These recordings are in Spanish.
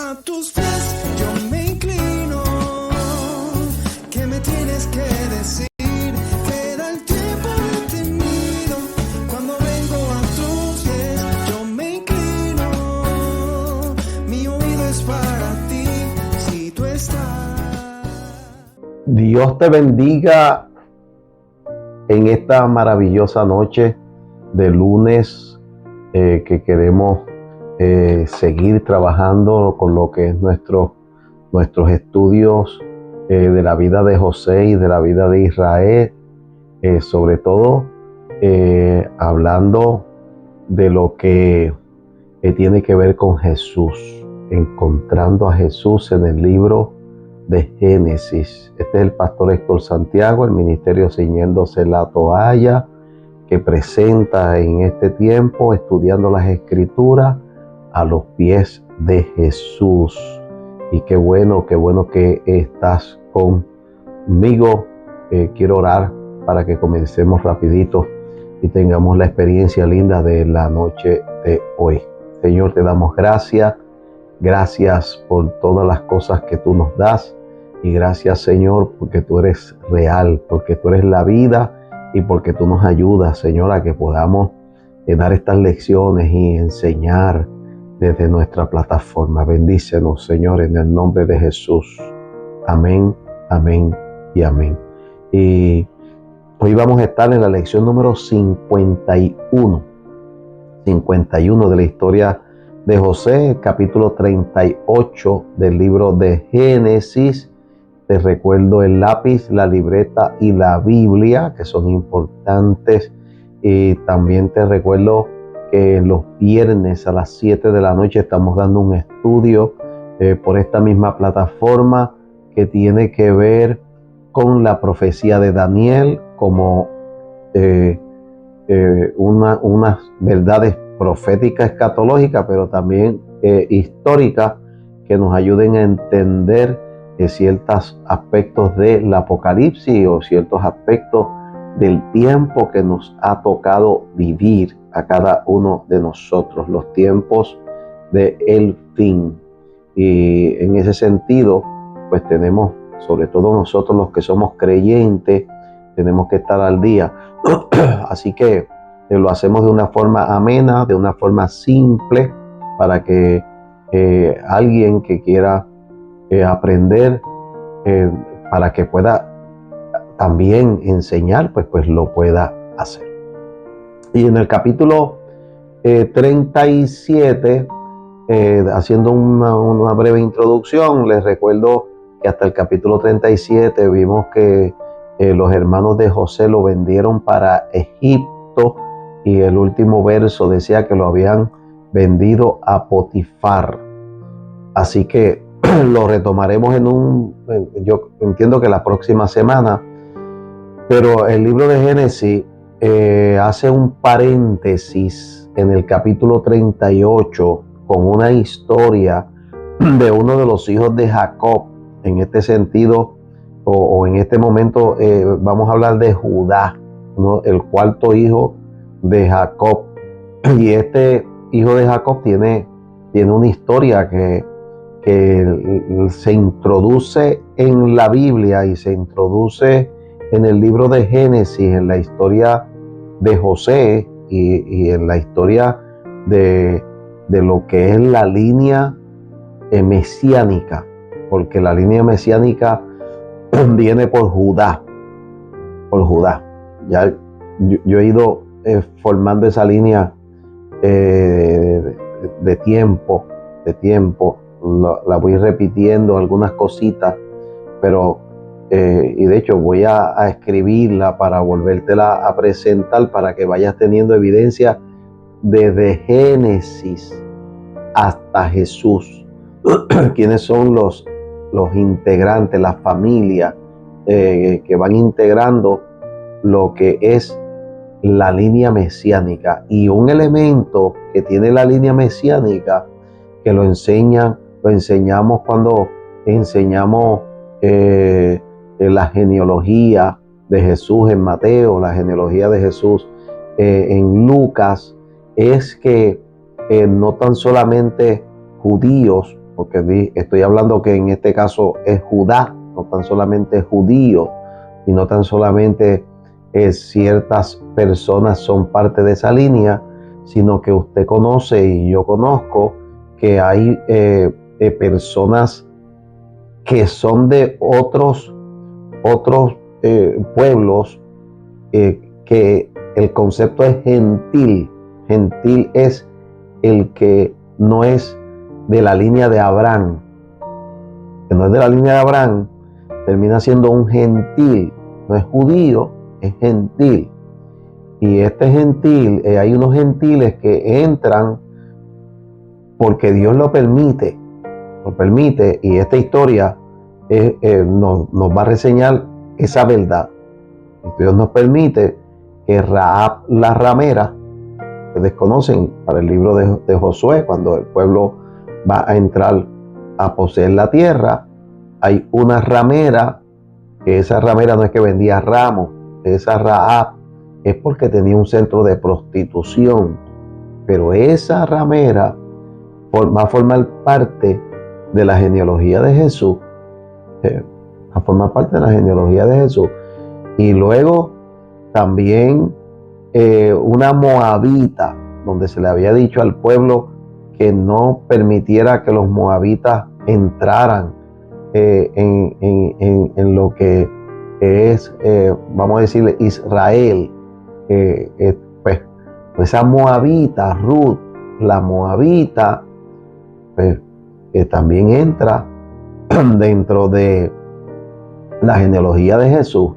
A tus pies yo me inclino. ¿Qué me tienes que decir? Queda el tiempo detenido. Cuando vengo a tus pies yo me inclino. Mi oído es para ti si tú estás. Dios te bendiga en esta maravillosa noche de lunes que queremos seguir trabajando con lo que es nuestros estudios de la vida de José y de la vida de Israel, sobre todo hablando de lo que tiene que ver con Jesús, encontrando a Jesús en el libro de Génesis. Este es el pastor Héctor Santiago, el ministerio Ciñéndose la Toalla, que presenta en este tiempo estudiando las Escrituras a los pies de Jesús. Y qué bueno que estás conmigo. Quiero orar para que comencemos rapidito y tengamos la experiencia linda de la noche de hoy. Señor, te damos gracias por todas las cosas que tú nos das. Y gracias, Señor, porque tú eres real, porque tú eres la vida y porque tú nos ayudas, Señor, a que podamos dar estas lecciones y enseñar desde nuestra plataforma. Bendícenos, Señor, en el nombre de Jesús. Amén, amén y amén. Y hoy vamos a estar en la lección número 51 de la historia de José, capítulo 38 del libro de Génesis. Te recuerdo el lápiz, la libreta y la Biblia, que son importantes. Y también te recuerdo que los viernes a las 7 de la noche estamos dando un estudio por esta misma plataforma que tiene que ver con la profecía de Daniel, como unas verdades proféticas escatológicas, pero también históricas, que nos ayuden a entender ciertos aspectos del Apocalipsis o ciertos aspectos del tiempo que nos ha tocado vivir a cada uno de nosotros, los tiempos del fin. Y en ese sentido, pues tenemos, sobre todo nosotros los que somos creyentes, tenemos que estar al día. Así que lo hacemos de una forma amena, de una forma simple, para que alguien que quiera aprender, para que pueda también enseñar, pues lo pueda hacer. Y en el capítulo 37, haciendo una breve introducción, les recuerdo que hasta el capítulo 37 vimos que los hermanos de José lo vendieron para Egipto, y el último verso decía que lo habían vendido a Potifar. Así que lo retomaremos yo entiendo que la próxima semana. Pero el libro de Génesis hace un paréntesis en el capítulo 38 con una historia de uno de los hijos de Jacob. En este sentido, o en este momento, vamos a hablar de Judá, ¿no? El cuarto hijo de Jacob. Y este hijo de Jacob tiene una historia que se introduce en la Biblia y se introduce en el libro de Génesis, en la historia de José y en la historia de lo que es la línea mesiánica, porque la línea mesiánica viene por Judá. Ya yo he ido formando esa línea de tiempo. La voy repitiendo algunas cositas, pero y de hecho voy a escribirla para volvértela a presentar, para que vayas teniendo evidencia desde Génesis hasta Jesús. ¿Quiénes son los integrantes, las familias que van integrando lo que es la línea mesiánica? Y un elemento que tiene la línea mesiánica, que lo enseñamos cuando enseñamos la genealogía de Jesús en Mateo, la genealogía de Jesús en Lucas, es que no tan solamente judíos porque estoy hablando que en este caso es Judá, no tan solamente judío, y no tan solamente ciertas personas son parte de esa línea, sino que usted conoce y yo conozco que hay personas que son de otros pueblos, que el concepto es gentil. Gentil es el que no es de la línea de Abraham. Que no es de la línea de Abraham, termina siendo un gentil. No es judío, es gentil. Y este gentil, hay unos gentiles que entran porque Dios lo permite, y esta historia nos va a reseñar esa verdad. Dios nos permite que Rahab la ramera, que desconocen para el libro de Josué, cuando el pueblo va a entrar a poseer la tierra, hay una ramera, que esa ramera no es que vendía ramos, esa Rahab es porque tenía un centro de prostitución, pero esa ramera va a formar parte de la genealogía de Jesús, a formar parte de la genealogía de Jesús. Y luego también una moabita, donde se le había dicho al pueblo que no permitiera que los moabitas entraran en lo que es, vamos a decirle, Israel. Pues esa moabita, Ruth, la moabita, pues, también entra dentro de la genealogía de Jesús.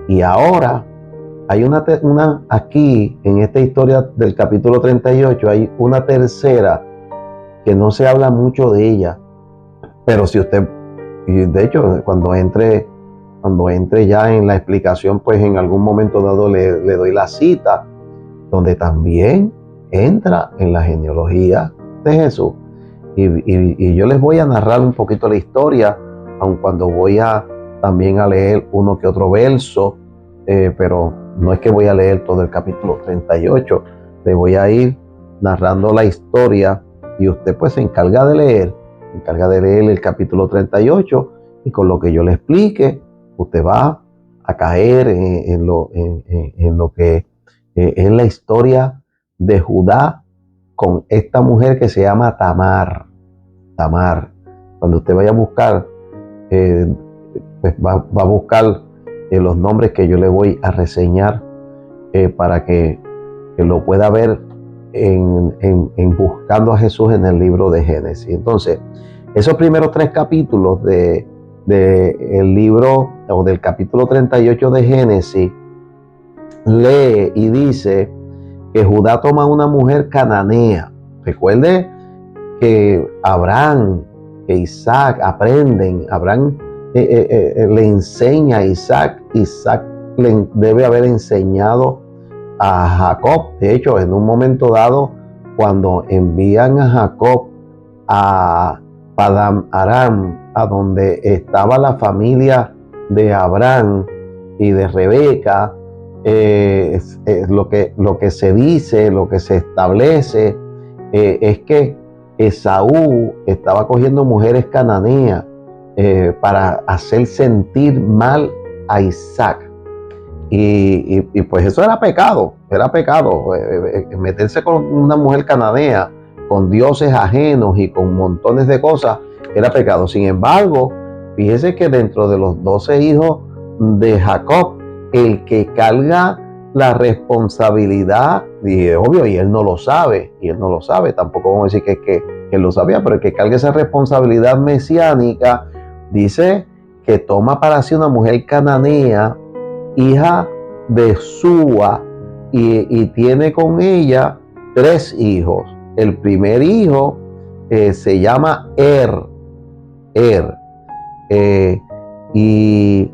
Y ahora hay una aquí en esta historia del capítulo 38, hay una tercera que no se habla mucho de ella, pero si usted, y de hecho cuando entre ya en la explicación, pues en algún momento dado le doy la cita, donde también entra en la genealogía de Jesús. Y yo les voy a narrar un poquito la historia, aun cuando voy también a leer uno que otro verso, pero no es que voy a leer todo el capítulo 38, le voy a ir narrando la historia y usted pues se encarga de leer el capítulo 38 y con lo que yo le explique, usted va a caer en lo que es la historia de Judá con esta mujer que se llama Tamar. Cuando usted vaya a buscar, pues va a buscar los nombres que yo le voy a reseñar para que lo pueda ver en buscando a Jesús en el libro de Génesis. Entonces, esos primeros 3 capítulos del libro o del capítulo 38 de Génesis, lee y dice que Judá toma una mujer cananea. Recuerde que Abraham, que Isaac aprenden, Abraham le enseña a Isaac le debe haber enseñado a Jacob. De hecho, en un momento dado, cuando envían a Jacob a Padán Aram, a donde estaba la familia de Abraham y de Rebeca, lo que se dice, lo que se establece, es que Esaú estaba cogiendo mujeres cananeas para hacer sentir mal a Isaac. Y pues eso era pecado, meterse con una mujer cananea, con dioses ajenos y con montones de cosas, era pecado. Sin embargo, fíjese que dentro de los 12 hijos de Jacob, el que carga la responsabilidad, y obvio, y él no lo sabe, tampoco vamos a decir que él lo sabía, pero el que carga esa responsabilidad mesiánica, dice que toma para sí una mujer cananea, hija de Súa, y tiene con ella 3 hijos. El primer hijo se llama y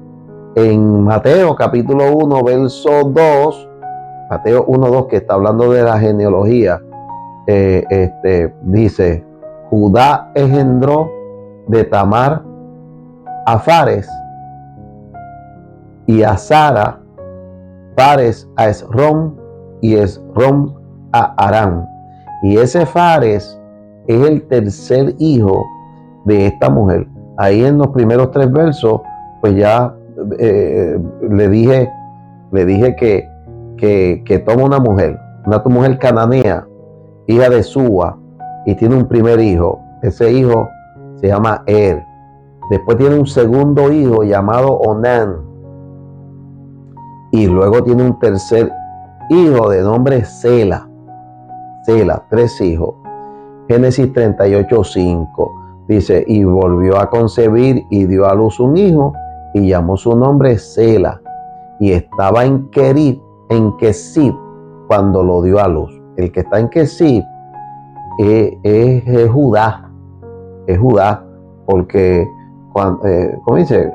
en Mateo capítulo 1 verso 2, Mateo 1:2, que está hablando de la genealogía, dice: Judá engendró de Tamar a Fares, y a Sara, Fares a Esrom, y Esrom a Aram. Y ese Fares es el tercer hijo de esta mujer. Ahí en los primeros 3 versos, pues ya le dije que toma una mujer cananea, hija de Súa, y tiene un primer hijo. Ese hijo se llama Después tiene un segundo hijo llamado Onán. Y luego tiene un tercer hijo de nombre Sela. 3 hijos. Génesis 38:5 dice, y volvió a concebir y dio a luz un hijo y llamó su nombre Sela. Y estaba en Kesib cuando lo dio a luz. El que está en Kesib es Judá. Es Judá, porque como dice,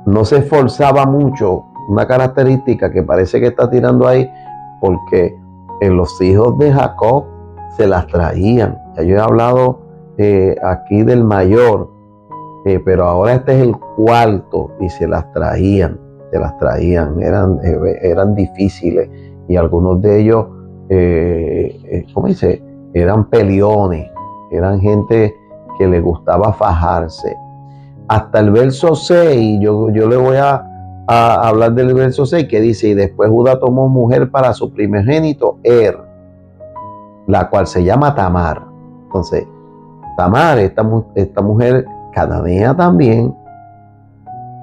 no se esforzaba mucho. Una característica que parece que está tirando ahí, porque los hijos de Jacob se las traían. Ya yo he hablado aquí del mayor, pero ahora este es el cuarto y se las traían, eran difíciles, y algunos de ellos, ¿cómo dice? Eran peleones, eran gente que le gustaba fajarse. Hasta el verso 6, yo le voy a hablar del verso 6, que dice, y después Judá tomó mujer para su primogénito, la cual se llama Tamar. Entonces, Tamar, esta mujer cananea también,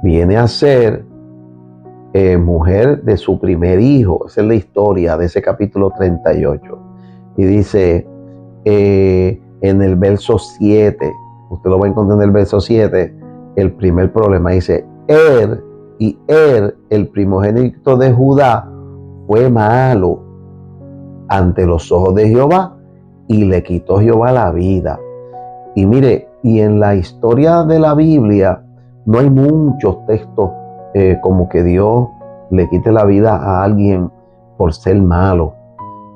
viene a ser mujer de su primer hijo. Esa es la historia de ese capítulo 38. Y dice en el verso 7, usted lo va a encontrar en el verso 7, el primer problema. Dice, el primogénito de Judá, fue malo ante los ojos de Jehová, y le quitó Jehová la vida. Y mire, y en la historia de la Biblia no hay muchos textos como que Dios le quite la vida a alguien por ser malo.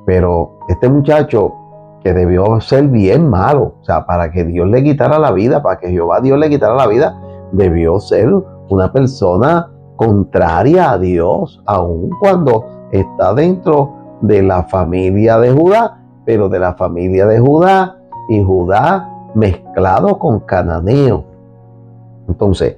Pero este muchacho, que debió ser bien malo, o sea, para que Dios le quitara la vida, para que Jehová Dios le quitara la vida, debió ser una persona contraria a Dios, aun cuando está dentro de la familia de Judá, pero de la familia de Judá, y Judá mezclado con cananeo. Entonces,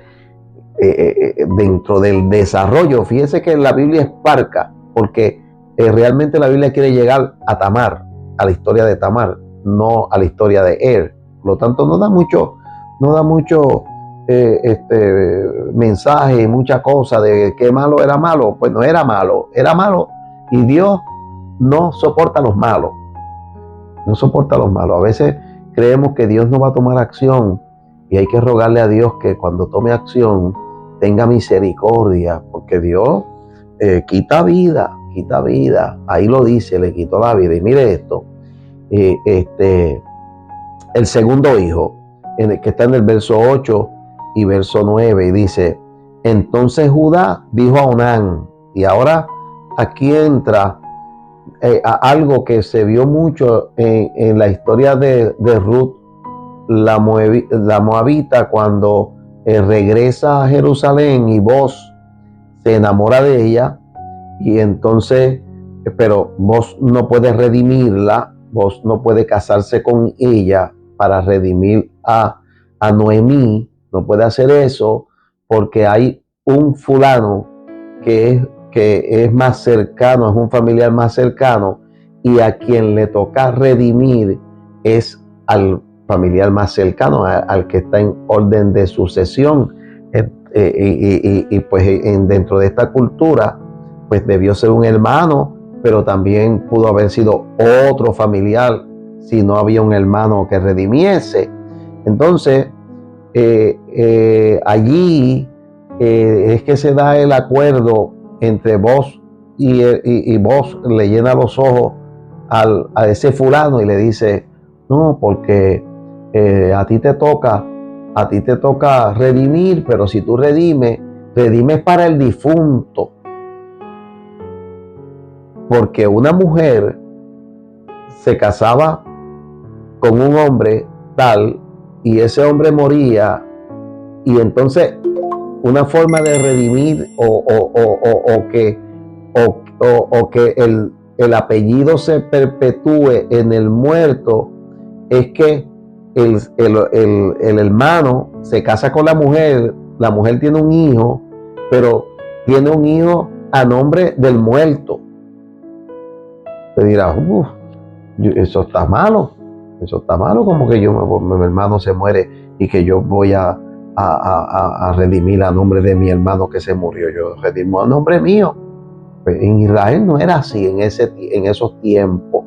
dentro del desarrollo, fíjese que la Biblia es parca, porque realmente la Biblia quiere llegar a Tamar, a la historia de Tamar, no a la historia de Por lo tanto, no da mucho mensaje y mucha cosa de qué malo era malo. Pues no era malo, y Dios no soporta a los malos. No soporta a los malos. A veces creemos que Dios no va a tomar acción, y hay que rogarle a Dios que cuando tome acción tenga misericordia, porque Dios quita vida. Ahí lo dice, le quitó la vida. Y mire esto, el segundo hijo, que está en el verso 8 y verso 9, y dice, entonces Judá dijo a Onán, y ahora aquí entra a algo que se vio mucho en la historia de Ruth, la moabita, cuando regresa a Jerusalén, y Boz se enamora de ella, y entonces, pero Boz no puede redimirla, Boz no puede casarse con ella para redimir a Noemí, no puede hacer eso, porque hay un fulano que es más cercano, es un familiar más cercano, y a quien le toca redimir es al familiar más cercano, al que está en orden de sucesión. Y pues dentro de esta cultura, pues debió ser un hermano, pero también pudo haber sido otro familiar si no había un hermano que redimiese. Entonces, allí es que se da el acuerdo entre Boz, y Boz le llena los ojos a ese fulano y le dice, no, porque a ti te toca redimir, pero si tú redimes para el difunto. Porque una mujer se casaba con un hombre tal, y ese hombre moría, y entonces una forma de redimir o que el apellido se perpetúe en el muerto es que el hermano se casa con la mujer tiene un hijo, pero tiene un hijo a nombre del muerto. Te dirás, eso está malo, como que mi hermano se muere y que yo voy a redimir a nombre de mi hermano que se murió, yo redimo a nombre mío. Pues en Israel no era así en esos tiempos.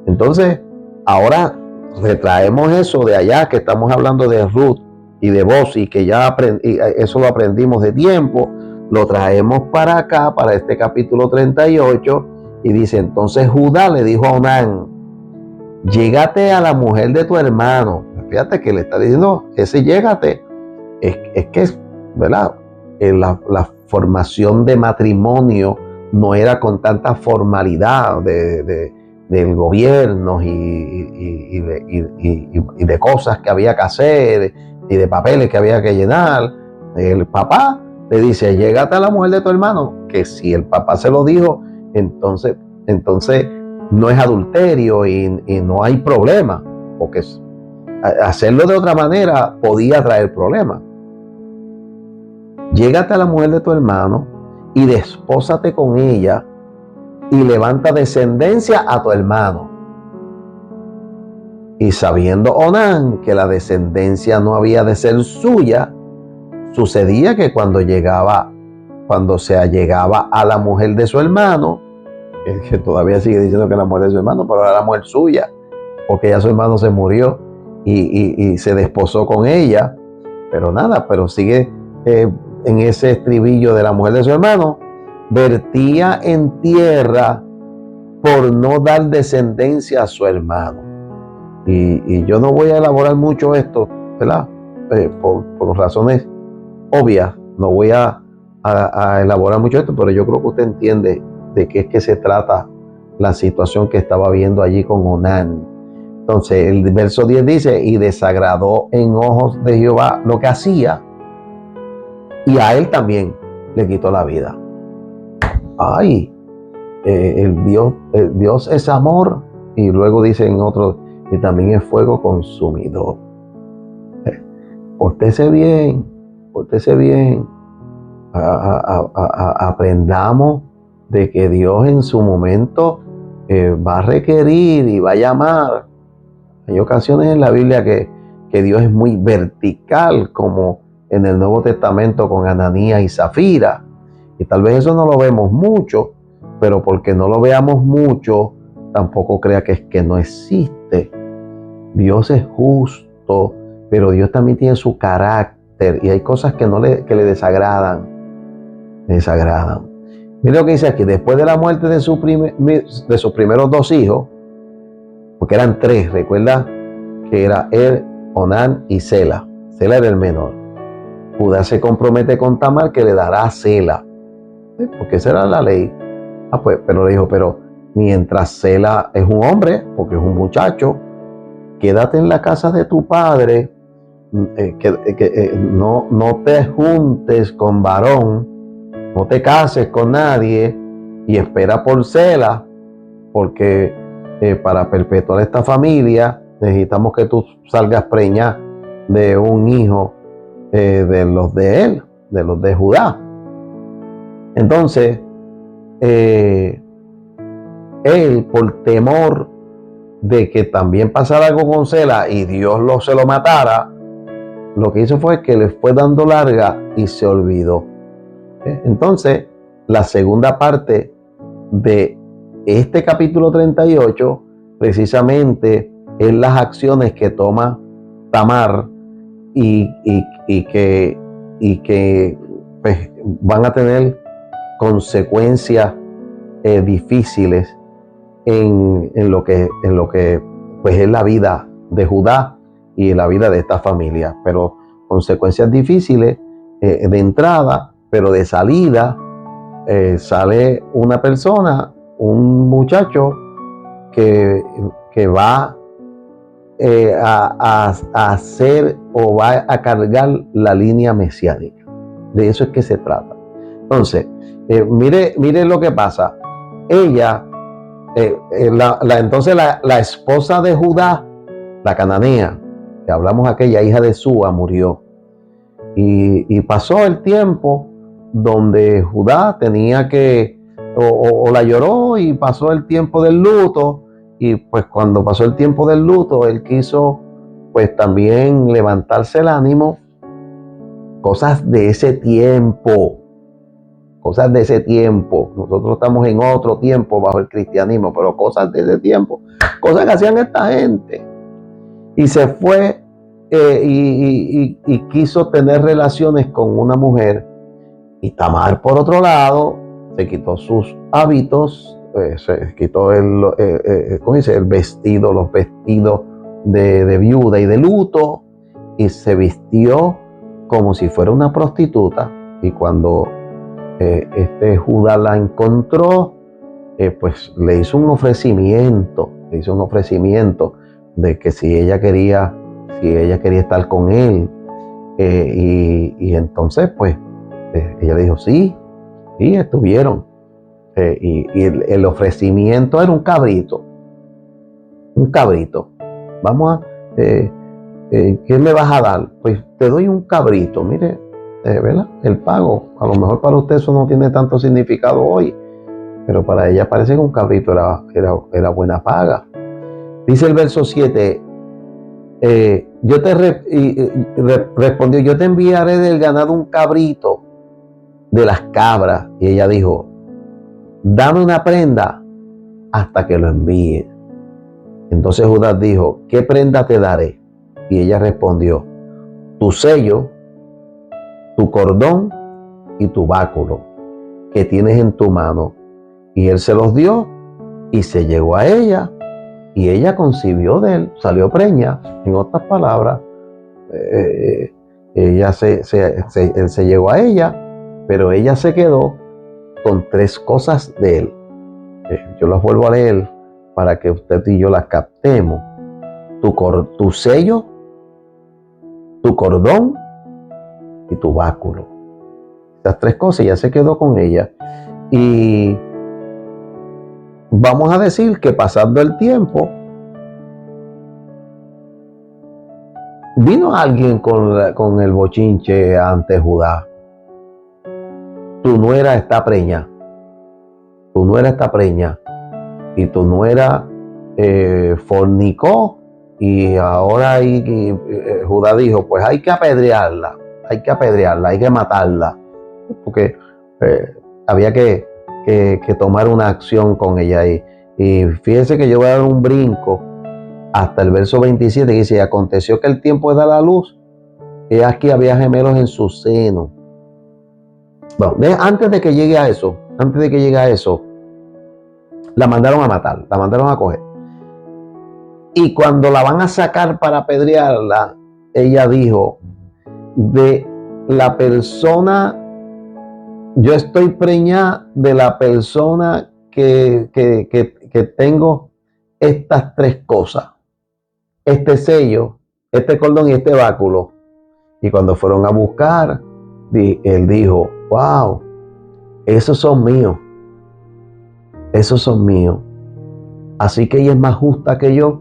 Entonces, ahora retraemos eso de allá, que estamos hablando de Ruth y de Boaz, y que ya eso lo aprendimos de tiempo, lo traemos para acá, para este capítulo 38, y dice, entonces Judá le dijo a Onán, llégate a la mujer de tu hermano. Fíjate que le está diciendo, ese llégate, es que, ¿verdad? La formación de matrimonio no era con tanta formalidad del gobierno y de cosas que había que hacer y de papeles que había que llenar. El papá le dice, llégate a la mujer de tu hermano, que si el papá se lo dijo, entonces no es adulterio y no hay problema, porque hacerlo de otra manera podía traer problemas. Llégate a la mujer de tu hermano y despósate con ella y levanta descendencia a tu hermano. Y sabiendo Onán que la descendencia no había de ser suya, sucedía que cuando se allegaba a la mujer de su hermano, que todavía sigue diciendo que la mujer de su hermano, pero era la mujer suya, porque ya su hermano se murió y se desposó con ella, pero sigue en ese estribillo de la mujer de su hermano, vertía en tierra por no dar descendencia a su hermano. Y yo no voy a elaborar mucho esto, ¿verdad? Por razones obvias, no voy a elaborar mucho esto, pero yo creo que usted entiende de qué es que se trata la situación que estaba viendo allí con Onán. Entonces, el verso 10 dice, y desagradó en ojos de Jehová lo que hacía, y a él también le quitó la vida. Ay, el Dios es amor, y luego dice en otro, y también es fuego consumidor. Pórtese bien. Aprendamos de que Dios en su momento va a requerir y va a llamar. Hay ocasiones en la Biblia que Dios es muy vertical, como en el Nuevo Testamento con Ananías y Zafira. Y tal vez eso no lo vemos mucho, pero porque no lo veamos mucho, tampoco crea que es que no existe. Dios es justo, pero Dios también tiene su carácter y hay cosas que le desagradan. Mira lo que dice aquí, después de la muerte de sus primeros dos hijos, porque eran tres, recuerda que era él, Onán y Sela. Sela era el menor. Judá se compromete con Tamar que le dará a Sela, porque esa era la ley. Pero le dijo, pero mientras Sela es un hombre, porque es un muchacho, quédate en la casa de tu padre, no te juntes con varón, no te cases con nadie y espera por Sela, porque para perpetuar esta familia necesitamos que tú salgas preñada de un hijo de los de él, de los de Judá. Entonces, él, por temor de que también pasara algo con Sela y Dios se lo matara, lo que hizo fue que le fue dando larga y se olvidó. Entonces, la segunda parte de este capítulo 38 precisamente es las acciones que toma Tamar y que pues, van a tener consecuencias difíciles en lo que pues es la vida de Judá y la vida de esta familia, pero consecuencias difíciles de entrada, pero de salida sale una persona, un muchacho que va a hacer o va a cargar la línea mesiánica. De eso es que se trata. Entonces, mire lo que pasa. Ella, entonces la esposa de Judá, la cananea, que hablamos aquella hija de Súa, murió. Y pasó el tiempo donde Judá tenía que, o la lloró, y pasó el tiempo del luto, y pues cuando pasó el tiempo del luto, él quiso pues también levantarse el ánimo. Cosas de ese tiempo, cosas de ese tiempo. Nosotros estamos en otro tiempo bajo el cristianismo, pero cosas de ese tiempo, cosas que hacían esta gente. Y se fue y quiso tener relaciones con una mujer. Y Tamar, por otro lado, se quitó sus hábitos, se quitó ¿cómo dice? El vestido, los vestidos de viuda y de luto, y se vistió como si fuera una prostituta. Y cuando Judá la encontró, pues le hizo un ofrecimiento de que si ella quería estar con él, y entonces pues ella dijo sí, y estuvieron, y el ofrecimiento era un cabrito. Vamos a ¿qué me vas a dar? Pues te doy un cabrito, mire, ¿verdad? El pago, a lo mejor para usted eso no tiene tanto significado hoy, pero para ella parece que un cabrito era buena paga. Dice el verso 7, respondió, yo te enviaré del ganado un cabrito de las cabras. Y ella dijo, dame una prenda hasta que lo envíe. Entonces Judá dijo, ¿qué prenda te daré? Y ella respondió, tu sello, tu cordón y tu báculo que tienes en tu mano. Y él se los dio y se llegó a ella, y ella concibió de él, salió preña. En otras palabras, él se llegó a ella, pero ella se quedó con 3 cosas de él. Yo las vuelvo a leer para que usted y yo las captemos. Tu sello, tu cordón y tu báculo. Estas 3 cosas, ella se quedó con ella. Y vamos a decir que pasando el tiempo, vino alguien con el bochinche ante Judá. Tu nuera está preña. Y tu nuera fornicó. Y ahora Judá dijo, pues hay que apedrearla, hay que matarla, porque había que tomar una acción con ella. Y fíjense que yo voy a dar un brinco hasta el verso 27, que dice, y aconteció que el tiempo de dar a luz, y aquí había gemelos en su seno. Bueno, antes de que llegue a eso, la mandaron a matar, la mandaron a coger. Y cuando la van a sacar para apedrearla, ella dijo, de la persona, yo estoy preñada de la persona que tengo estas 3 cosas, este sello, este cordón y este báculo. Y cuando fueron a buscar, él dijo, wow, esos son míos. Así que ella es más justa que yo,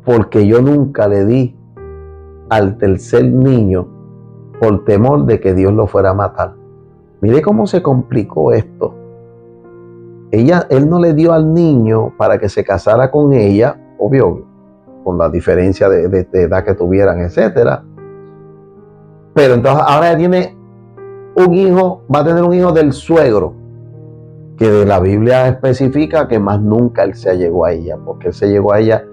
porque yo nunca le di al tercer niño por temor de que Dios lo fuera a matar. Mire cómo se complicó esto. Él no le dio al niño para que se casara con ella, obvio, con la diferencia de edad que tuvieran, etcétera. Pero entonces ahora ella tiene un hijo, va a tener un hijo del suegro, que de la Biblia especifica que más nunca él se llegó a ella, porque él se llegó a ella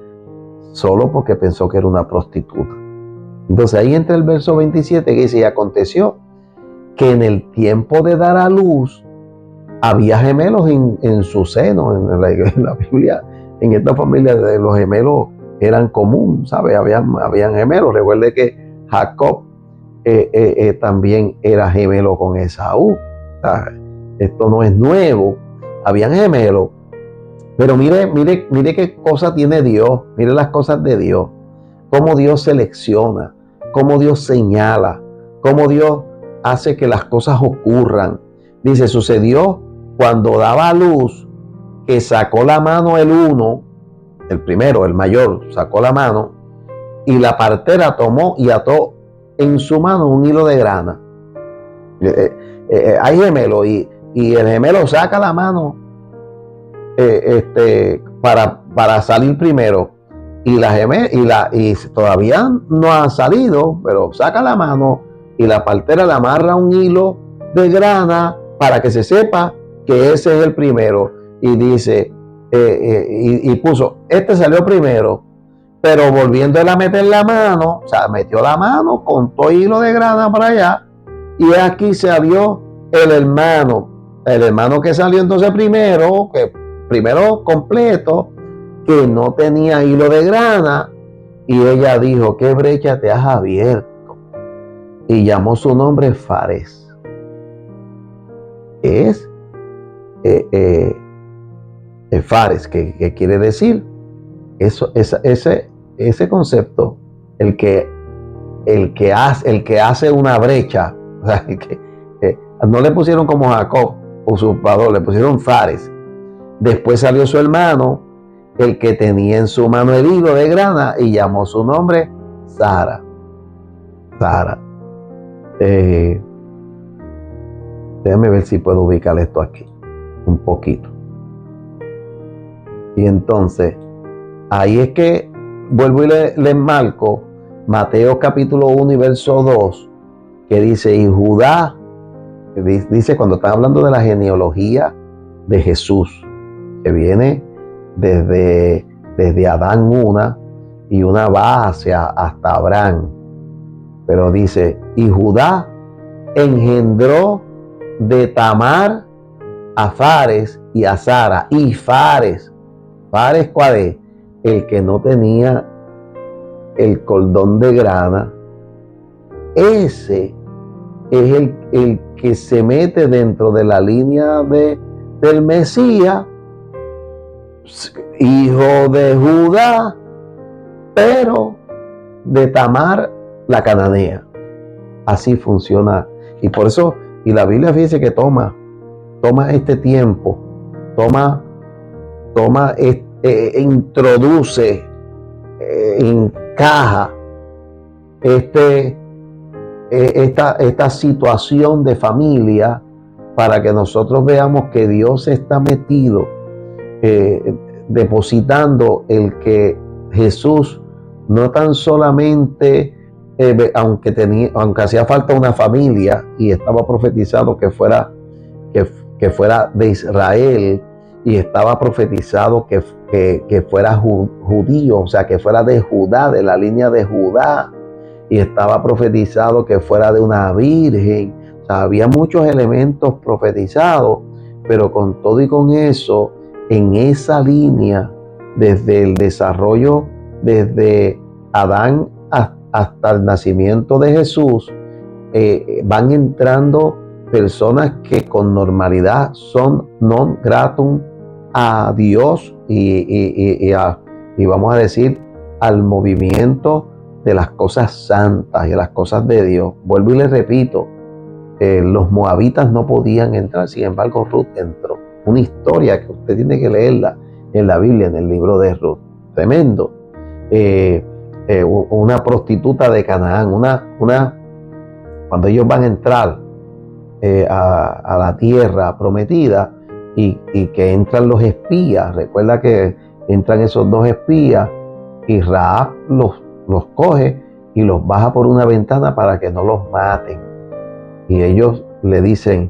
solo porque pensó que era una prostituta. Entonces ahí entra el verso 27 que dice, y aconteció que en el tiempo de dar a luz había gemelos en su seno. En la Biblia, en esta familia de los gemelos eran común, ¿sabe? Habían gemelos. Recuerde que Jacob también era gemelo con Esaú. Esto no es nuevo, habían gemelos. Pero mire qué cosa tiene Dios, mire las cosas de Dios, cómo Dios selecciona, cómo Dios señala, cómo Dios hace que las cosas ocurran. Dice, sucedió cuando daba a luz, que sacó la mano el uno, el primero, el mayor, sacó la mano, y la partera tomó y ató en su mano un hilo de grana. Hay gemelos y el gemelo saca la mano para salir primero, y y todavía no ha salido, pero saca la mano y la partera le amarra un hilo de grana para que se sepa que ese es el primero, y dice y puso, este salió primero, pero volviéndole a meter la mano, o sea, metió la mano con todo hilo de grana para allá, y aquí salió el hermano que salió entonces primero completo, que no tenía hilo de grana, y ella dijo, ¿qué brecha te has abierto? Y llamó su nombre Fares. Es Fares, que quiere decir eso, ese concepto, el que hace una brecha. O sea, no le pusieron como Jacob, usurpador, le pusieron Fares. Después salió su hermano, el que tenía en su mano el hilo de grana, y llamó su nombre Sara. Déjame ver si puedo ubicar esto aquí un poquito. Y entonces, ahí es que vuelvo y le enmarco Mateo capítulo 1 y verso 2, que dice, y Judá, dice cuando está hablando de la genealogía de Jesús, que viene desde Adán y una va hasta Abraham. Pero dice, y Judá engendró de Tamar a Fares y a Sara. Y Fares, ¿cuál es? El que no tenía el cordón de grana. Ese es el que se mete dentro de la línea del Mesías, hijo de Judá, pero de Tamar la cananea. Así funciona. Y por eso, y la Biblia dice que toma este tiempo, introduce, encaja esta situación de familia, para que nosotros veamos que Dios está metido, depositando el que Jesús no tan solamente, aunque hacía falta una familia y estaba profetizado que fuera de Israel, y estaba profetizado que fuera judío, o sea, que fuera de Judá, de la línea de Judá, y estaba profetizado que fuera de una virgen. O sea, había muchos elementos profetizados, pero con todo y con eso, en esa línea, desde el desarrollo, desde Adán hasta el nacimiento de Jesús, van entrando personas que con normalidad son non gratum a Dios y vamos a decir al movimiento de las cosas santas y a las cosas de Dios. Vuelvo y les repito, los moabitas no podían entrar, sin embargo Ruth entró. Una historia que usted tiene que leerla en la Biblia, en el libro de Ruth. Tremendo. Una prostituta de Canaán, cuando ellos van a entrar a la tierra prometida, y que entran los espías. Recuerda que entran esos dos espías, y Rahab los coge y los baja por una ventana para que no los maten. Y ellos le dicen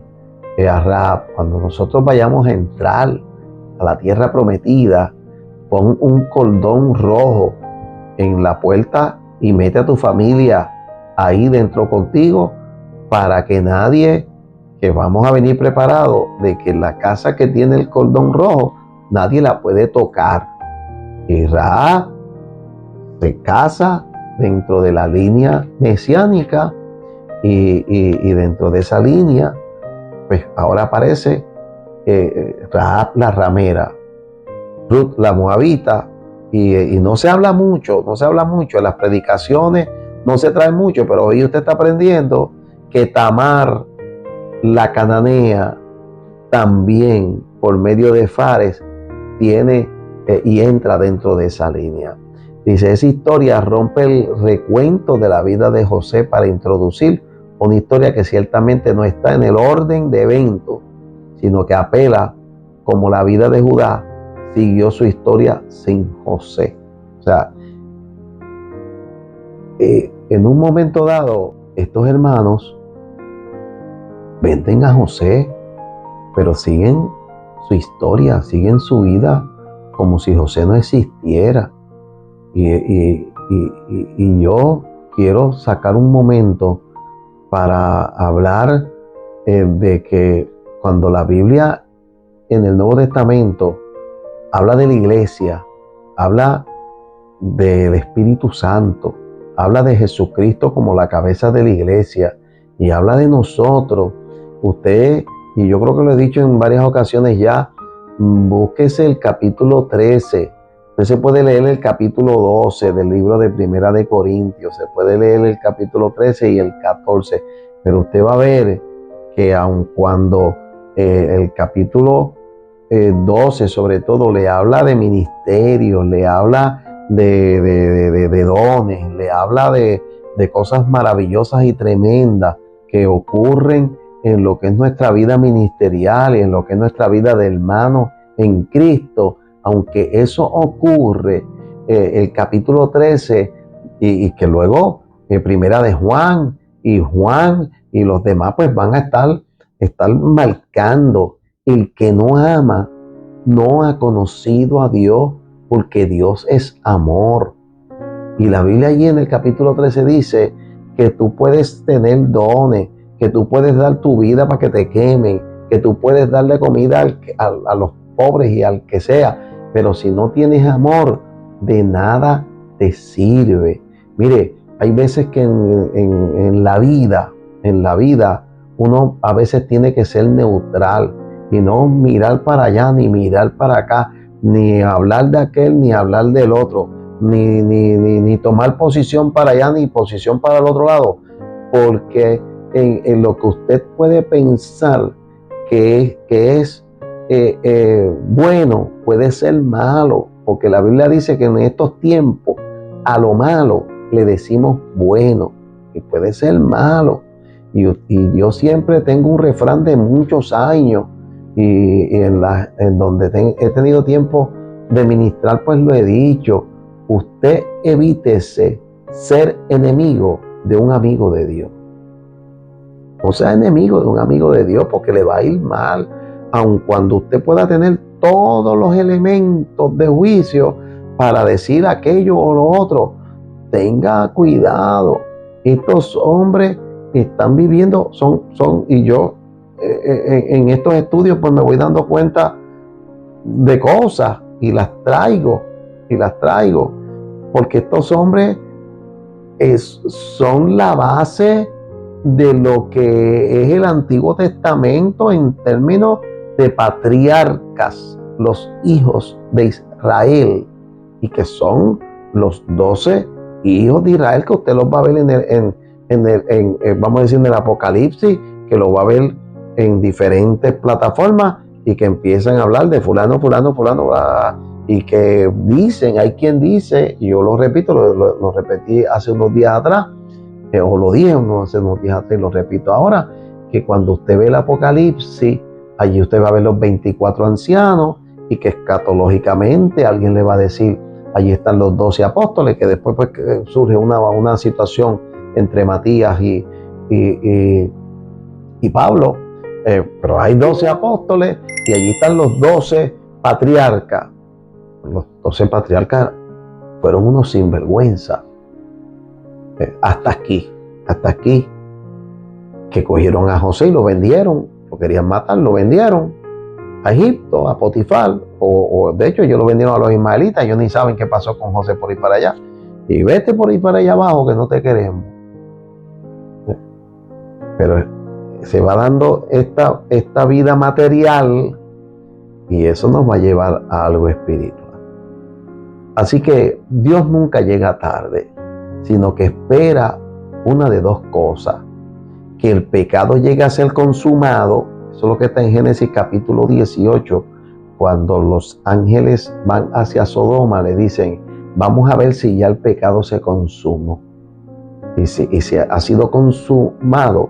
a Rahab, cuando nosotros vayamos a entrar a la tierra prometida, pon un cordón rojo en la puerta y mete a tu familia ahí dentro contigo, para que nadie, que vamos a venir preparados de que la casa que tiene el cordón rojo, nadie la puede tocar. Y Rahab se casa dentro de la línea mesiánica, y dentro de esa línea, pues ahora aparece Rahab la ramera, Ruth la moabita, y no se habla mucho, en las predicaciones no se trae mucho, pero hoy usted está aprendiendo que Tamar la cananea también, por medio de Fares, tiene y entra dentro de esa línea. Dice, esa historia rompe el recuento de la vida de José para introducir una historia que ciertamente no está en el orden de eventos, sino que apela como la vida de Judá siguió su historia sin José. O sea, en un momento dado, estos hermanos venden a José, pero siguen su historia, siguen su vida como si José no existiera. Y yo quiero sacar un momento para hablar de que cuando la Biblia en el Nuevo Testamento habla de la iglesia, habla del Espíritu Santo, habla de Jesucristo como la cabeza de la iglesia y habla de nosotros. Usted, y yo creo que lo he dicho en varias ocasiones ya, búsquese el capítulo 13. Usted se puede leer el capítulo 12 del libro de Primera de Corintios, se puede leer el capítulo 13 y el 14, pero usted va a ver que aun cuando el capítulo 12 sobre todo le habla de ministerios, le habla de dones, le habla de cosas maravillosas y tremendas que ocurren en lo que es nuestra vida ministerial y en lo que es nuestra vida de hermano en Cristo. Aunque eso ocurre, el capítulo 13 y que luego Primera de Juan y los demás pues van a estar marcando: el que no ama no ha conocido a Dios, porque Dios es amor. Y la Biblia allí en el capítulo 13 dice que tú puedes tener dones, que tú puedes dar tu vida para que te quemen, que tú puedes darle comida a los pobres y al que sea, pero si no tienes amor, de nada te sirve. Mire, hay veces que en la vida, uno a veces tiene que ser neutral y no mirar para allá ni mirar para acá, ni hablar de aquel ni hablar del otro, ni tomar posición para allá ni posición para el otro lado, porque en lo que usted puede pensar que es bueno, puede ser malo, porque la Biblia dice que en estos tiempos a lo malo le decimos bueno, y puede ser malo. Y yo siempre tengo un refrán de muchos años, y en donde he tenido tiempo de ministrar, pues lo he dicho: usted evítese ser enemigo de un amigo de Dios. No sea enemigo de un amigo de Dios, porque le va a ir mal. Aun cuando usted pueda tener todos los elementos de juicio para decir aquello o lo otro, tenga cuidado. Estos hombres están viviendo, y yo en estos estudios pues me voy dando cuenta de cosas y las traigo, porque estos hombres son la base de lo que es el Antiguo Testamento en términos de patriarcas, los hijos de Israel, y que son los 12 hijos de Israel, que usted los va a ver vamos a decir, en el Apocalipsis, que lo va a ver en diferentes plataformas, y que empiezan a hablar de fulano, y que dicen, hay quien dice, y yo lo repito, lo repetí hace unos días atrás, o lo dije hace unos días atrás y lo repito ahora, que cuando usted ve el Apocalipsis, allí usted va a ver los 24 ancianos, y que escatológicamente alguien le va a decir, allí están los 12 apóstoles, que después pues surge una situación entre Matías y Pablo, pero hay 12 apóstoles y allí están los 12 patriarcas. Los 12 patriarcas fueron unos sinvergüenza. Hasta aquí, que cogieron a José y lo vendieron, lo querían matar, lo vendieron a Egipto, a Potifar, o de hecho ellos lo vendieron a los ismaelitas. Ellos ni saben qué pasó con José por ir para allá. Y vete por ir para allá abajo, que no te queremos. Pero se va dando esta vida material, y eso nos va a llevar a algo espiritual. Así que Dios nunca llega tarde, sino que espera una de dos cosas: que el pecado llegue a ser consumado. Eso es lo que está en Génesis capítulo 18, cuando los ángeles van hacia Sodoma, le dicen: vamos a ver si ya el pecado se consumó. Y si ha sido consumado,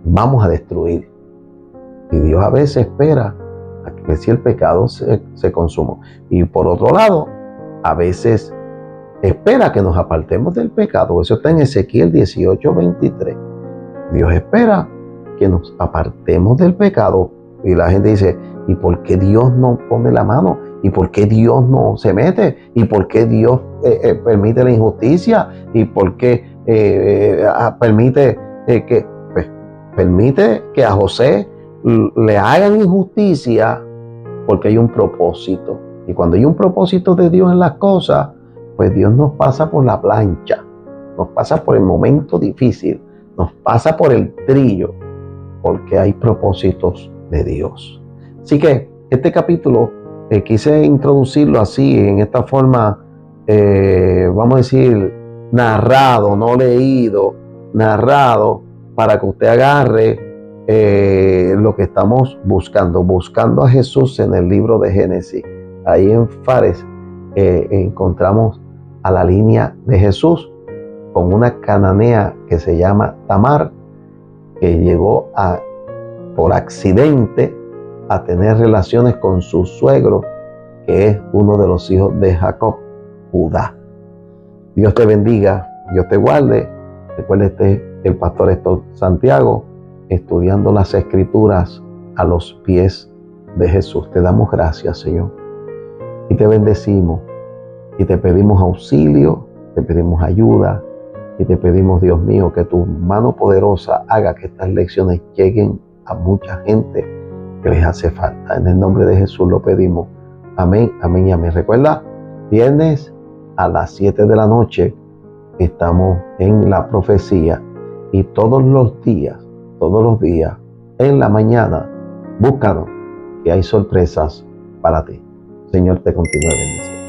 vamos a destruir. Y Dios a veces espera a que si el pecado se consumó. Y por otro lado, a veces espera que nos apartemos del pecado. Eso está en Ezequiel 18:23. Dios espera que nos apartemos del pecado. Y la gente dice, ¿y por qué Dios no pone la mano? ¿Y por qué Dios no se mete? ¿Y por qué Dios permite la injusticia? ¿Y por qué permite que a José le hagan injusticia? Porque hay un propósito. Y cuando hay un propósito de Dios en las cosas, pues Dios nos pasa por la plancha, nos pasa por el momento difícil, nos pasa por el trillo, porque hay propósitos de Dios. Así que este capítulo quise introducirlo así, en esta forma, vamos a decir, narrado, no leído, narrado, para que usted agarre lo que estamos buscando a Jesús en el libro de Génesis. Ahí en Fares encontramos a la línea de Jesús con una cananea que se llama Tamar, que llegó por accidente a tener relaciones con su suegro, que es uno de los hijos de Jacob, Judá. Dios te bendiga, Dios te guarde. Recuerda, el pastor Héctor Santiago, estudiando las Escrituras a los pies de Jesús. Te damos gracias, Señor, y te bendecimos, y te pedimos auxilio, te pedimos ayuda, y te pedimos, Dios mío, que tu mano poderosa haga que estas lecciones lleguen a mucha gente que les hace falta. En el nombre de Jesús lo pedimos. Amén, amén y amén. Recuerda, viernes a las 7 de la noche estamos en la profecía, y todos los días, en la mañana, búscanos, que hay sorpresas para ti. Señor te continúe bendiciendo.